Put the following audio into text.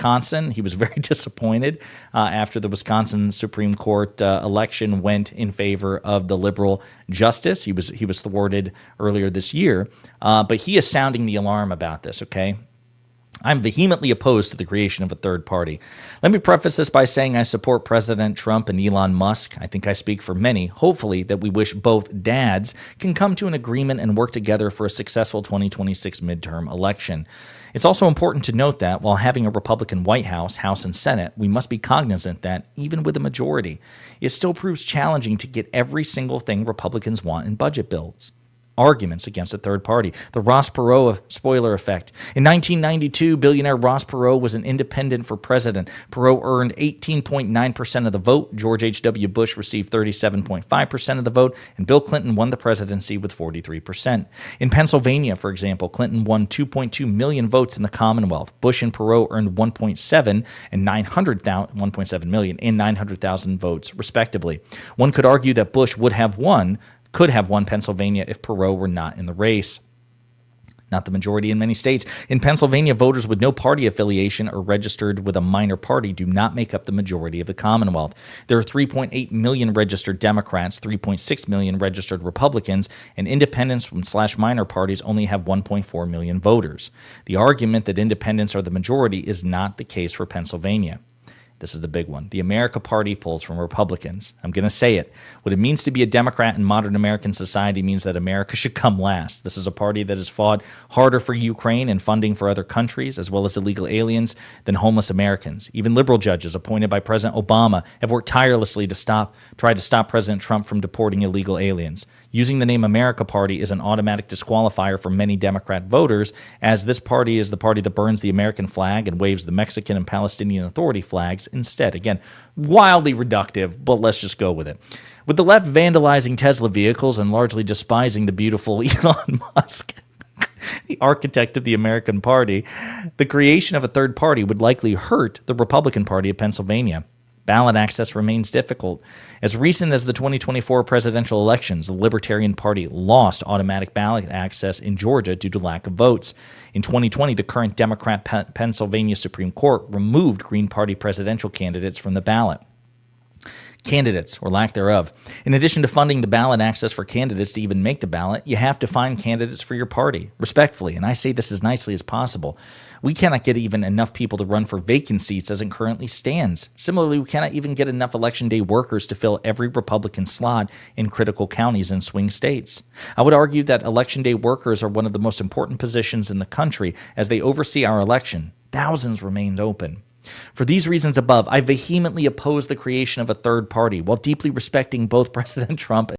Wisconsin. He was very disappointed after the Wisconsin Supreme Court election went in favor of the liberal justice. He was thwarted earlier this year, but he is sounding the alarm about this, okay? I'm vehemently opposed to the creation of a third party. Let me preface this by saying I support President Trump and Elon Musk. I think I speak for many, hopefully, that we wish both dads can come to an agreement and work together for a successful 2026 midterm election. It's also important to note that while having a Republican White House, House, and Senate, we must be cognizant that, even with a majority, it still proves challenging to get every single thing Republicans want in budget bills. Arguments against a third party. The Ross Perot spoiler effect. In 1992, billionaire Ross Perot was an independent for president. Perot earned 18.9% of the vote. George H.W. Bush received 37.5% of the vote, and Bill Clinton won the presidency with 43%. In Pennsylvania, for example, Clinton won 2.2 million votes in the Commonwealth. Bush and Perot earned 1.7 million and 900,000 votes, respectively. One could argue that Bush could have won Pennsylvania if Perot were not in the race. Not the majority in many states. In Pennsylvania, voters with no party affiliation or registered with a minor party do not make up the majority of the Commonwealth. There are 3.8 million registered Democrats, 3.6 million registered Republicans, and independents / minor parties only have 1.4 million voters. The argument that independents are the majority is not the case for Pennsylvania. This is the big one. The America Party pulls from Republicans. I'm going to say it. What it means to be a Democrat in modern American society means that America should come last. This is a party that has fought harder for Ukraine and funding for other countries, as well as illegal aliens, than homeless Americans. Even liberal judges appointed by President Obama have worked tirelessly to try to stop President Trump from deporting illegal aliens. Using the name America Party is an automatic disqualifier for many Democrat voters, as this party is the party that burns the American flag and waves the Mexican and Palestinian Authority flags instead. Again, wildly reductive, but let's just go with it. With the left vandalizing Tesla vehicles and largely despising the beautiful Elon Musk, the architect of the American Party, the creation of a third party would likely hurt the Republican Party of Pennsylvania. Ballot access remains difficult. As recent as the 2024 presidential elections, the Libertarian Party lost automatic ballot access in Georgia due to lack of votes. In 2020, the current Democrat Pennsylvania Supreme Court removed Green Party presidential candidates from the ballot. Candidates, or lack thereof. In addition to funding the ballot access for candidates to even make the ballot, you have to find candidates for your party, respectfully, and I say this as nicely as possible. We cannot get even enough people to run for vacant seats as it currently stands. Similarly, we cannot even get enough election day workers to fill every Republican slot in critical counties and swing states. I would argue that election day workers are one of the most important positions in the country as they oversee our election. Thousands remained open. For these reasons above, I vehemently oppose the creation of a third party while deeply respecting both President Trump